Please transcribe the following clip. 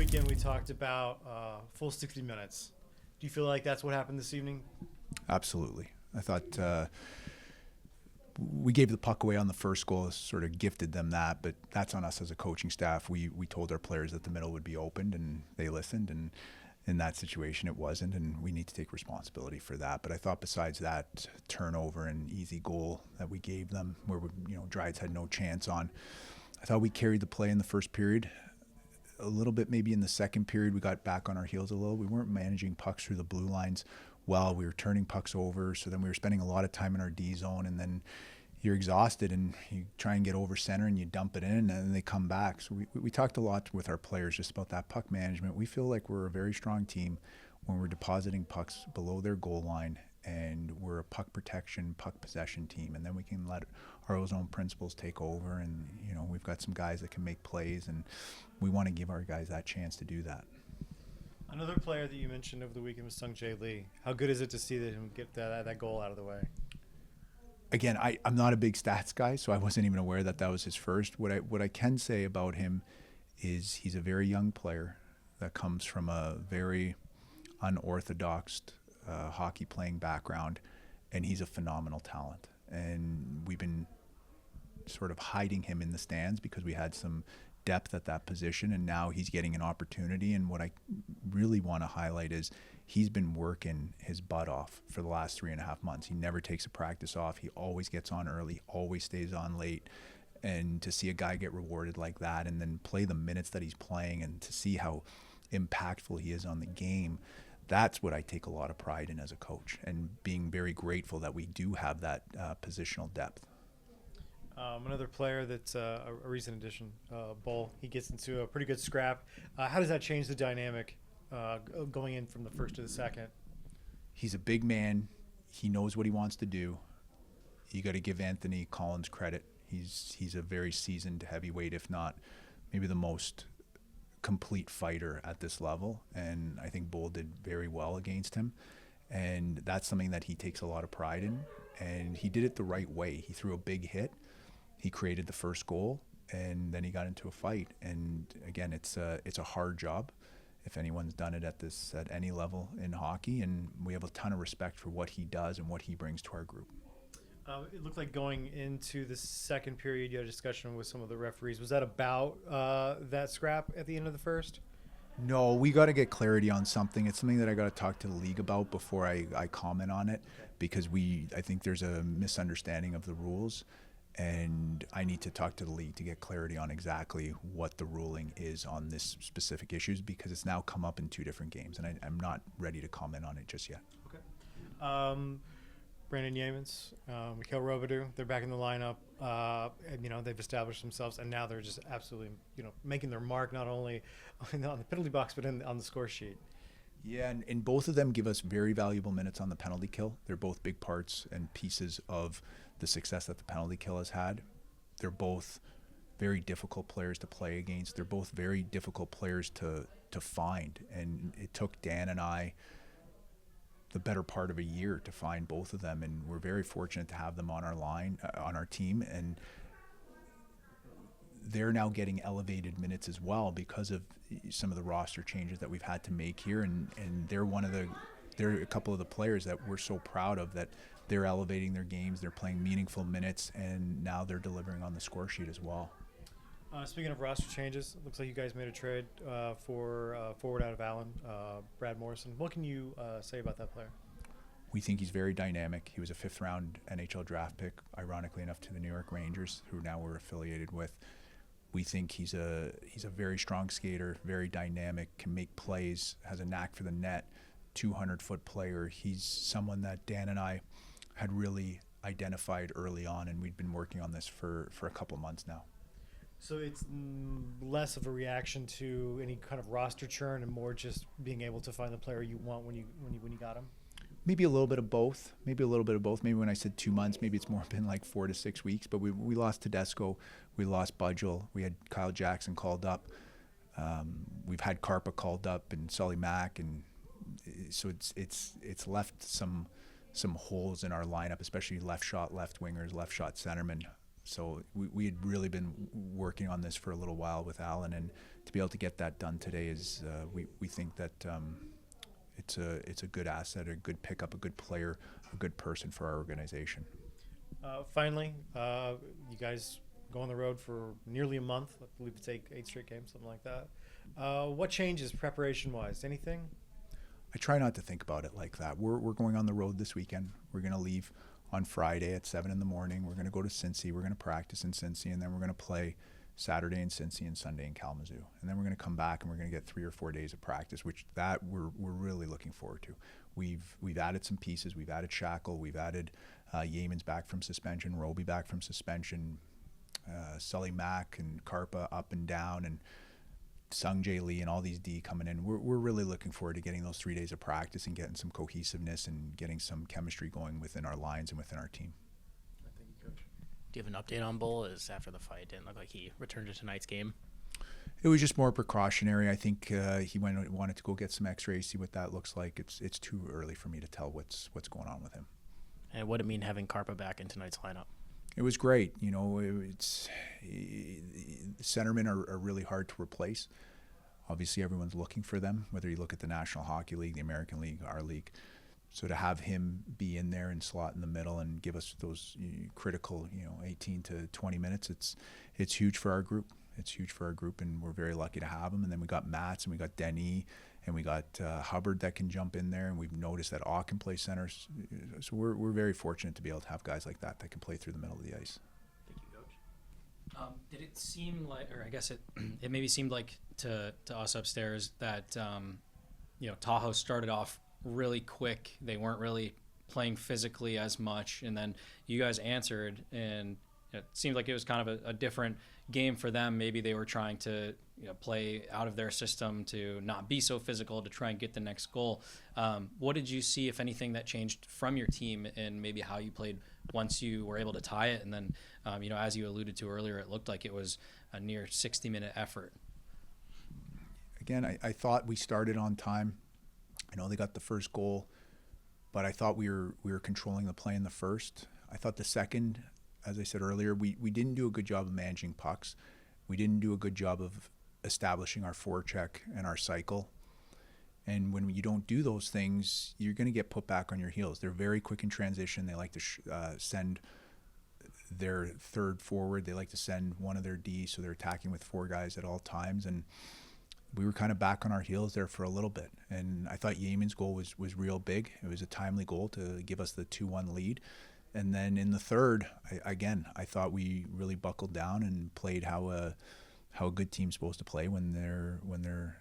weekend we talked about full 60 minutes. Do you feel like that's what happened this evening? Absolutely. I thought we gave the puck away on the first goal, sort of gifted them that, but that's on us as a coaching staff. We told our players that the middle would be opened, and they listened, and in that situation it wasn't, and we need to take responsibility for that. But I thought besides that turnover and easy goal that we gave them, where Drydes had no chance on, I thought we carried the play in the first period. A little bit maybe in the second period we got back on our heels a little. We weren't managing pucks through the blue lines well. We were turning pucks over, so then we were spending a lot of time in our D zone, and then you're exhausted and you try and get over center and you dump it in and then they come back. So we talked a lot with our players just about that puck management. We feel like we're a very strong team when we're depositing pucks below their goal line, and we're a puck protection, puck possession team, and then we can let our own principles take over. And we've got some guys that can make plays, and we want to give our guys that chance to do that. Another player that you mentioned over the weekend was Sung Jae Lee. How good is it to see him get that goal out of the way? Again, I'm not a big stats guy, so I wasn't even aware that was his first. What I can say about him is he's a very young player that comes from a very unorthodox hockey playing background, and he's a phenomenal talent. And we've been sort of hiding him in the stands because we had some depth at that position, and now he's getting an opportunity. And what I really want to highlight is he's been working his butt off for the last 3.5 months. He never takes a practice off. He always gets on early, always stays on late. And to see a guy get rewarded like that and then play the minutes that he's playing and to see how impactful he is on the game, that's what I take a lot of pride in as a coach, and being very grateful that we do have that positional depth. Another player that's a recent addition, Bull, he gets into a pretty good scrap. How does that change the dynamic going in from the first to the second? He's a big man. He knows what he wants to do. You got to give Anthony Collins credit. He's a very seasoned heavyweight, if not maybe the most complete fighter at this level. And I think Bull did very well against him. And that's something that he takes a lot of pride in. And he did it the right way. He threw a big hit. He created the first goal, and then he got into a fight. And again, it's a hard job if anyone's done it at any level in hockey, and we have a ton of respect for what he does and what he brings to our group. It looked like going into the second period, you had a discussion with some of the referees. Was that about that scrap at the end of the first? No, we got to get clarity on something. It's something that I got to talk to the league about before I comment on it, because I think there's a misunderstanding of the rules. And I need to talk to the league to get clarity on exactly what the ruling is on this specific issues, because it's now come up in 2 different games, and I'm not ready to comment on it just yet. Okay. Brandon Yeamans, Mikhail Robidoux, they're back in the lineup. And, they've established themselves, and now they're just absolutely, making their mark not only on the penalty box but on the score sheet. Yeah, and both of them give us very valuable minutes on the penalty kill. They're both big parts and pieces of the success that the penalty kill has had. They're both very difficult players to play against. They're both very difficult players to find. And it took Dan and I the better part of a year to find both of them. And we're very fortunate to have them on our line, on our team. And they're now getting elevated minutes as well because of some of the roster changes that we've had to make here. And they're they're a couple of the players that we're so proud of, that they're elevating their games, they're playing meaningful minutes, and now they're delivering on the score sheet as well. Speaking of roster changes, it looks like you guys made a trade for forward out of Allen, Brad Morrison. What can you say about that player? We think he's very dynamic. He was a 5th-round NHL draft pick, ironically enough, to the New York Rangers, who now we're affiliated with. We think he's a very strong skater, very dynamic, can make plays, has a knack for the net, 200-foot player. He's someone that Dan and I had really identified early on, and we'd been working on this for a couple months now. So it's less of a reaction to any kind of roster churn and more just being able to find the player you want when you got him? Maybe a little bit of both. Maybe when I said 2 months, maybe it's more been like 4 to 6 weeks. But we lost Tedesco, we lost Budgel, we had Kyle Jackson called up. We've had Karpa called up and Sully Mack, and so it's left some holes in our lineup, especially left shot, left wingers, left shot centermen. So we had really been working on this for a little while with Alan, and to be able to get that done today is we think that it's a good asset, a good pickup, a good player, a good person for our organization. Finally, you guys go on the road for nearly a month. I believe it's 8 straight games, something like that. What changes preparation-wise? Anything? I try not to think about it like that. We're going on the road this weekend. We're going to leave on Friday at 7 in the morning. We're going to go to Cincy. We're going to practice in Cincy, and then we're going to play Saturday in Cincy and Sunday in Kalamazoo. And then we're going to come back and we're going to get 3 or 4 days of practice, which that we're really looking forward to. We've added some pieces. We've added Shackle. We've added Yeaman's back from suspension, Roby back from suspension, Sully Mack and Karpa up and down, and Sung Jae Lee and all these D coming in. We're really looking forward to getting those 3 days of practice and getting some cohesiveness and getting some chemistry going within our lines and within our team. Thank you, Coach. Do you have an update on Bull? As after the fight, didn't look like he returned to tonight's game. It was just more precautionary. I think he wanted to go get some X-rays, see what that looks like. It's too early for me to tell what's going on with him. And what did it mean having Karpa back in tonight's lineup? It was great. You know, centermen are really hard to replace. Obviously, everyone's looking for them, whether you look at the National Hockey League, the American League, our league. So to have him be in there and slot in the middle and give us those critical, 18 to 20 minutes, it's huge for our group. It's huge for our group, and we're very lucky to have him. And then we got Mats, and we got Denny, and we got Hubbard that can jump in there, and we've noticed that Awe can play center. So we're very fortunate to be able to have guys like that can play through the middle of the ice. Thank you, Coach. Did it seem like, or I guess it maybe seemed like to us upstairs that Tahoe started off really quick. They weren't really playing physically as much, and then you guys answered, and it seemed like it was kind of a different game for them. Maybe they were trying to play out of their system to not be so physical to try and get the next goal. What did you see, if anything, that changed from your team and maybe how you played once you were able to tie it? And then, as you alluded to earlier, it looked like it was a near 60-minute effort. Again, I thought we started on time. I know they got the first goal, but I thought we were controlling the play in the first. I thought the second, as I said earlier, we didn't do a good job of managing pucks. We didn't do a good job of establishing our forecheck and our cycle. And when you don't do those things, you're going to get put back on your heels. They're very quick in transition. They like to send their third forward. They like to send one of their D, so they're attacking with 4 guys at all times. And we were kind of back on our heels there for a little bit. And I thought Yeaman's goal was real big. It was a timely goal to give us the 2-1 lead. And then in the third, I thought we really buckled down and played how a good team's supposed to play when they're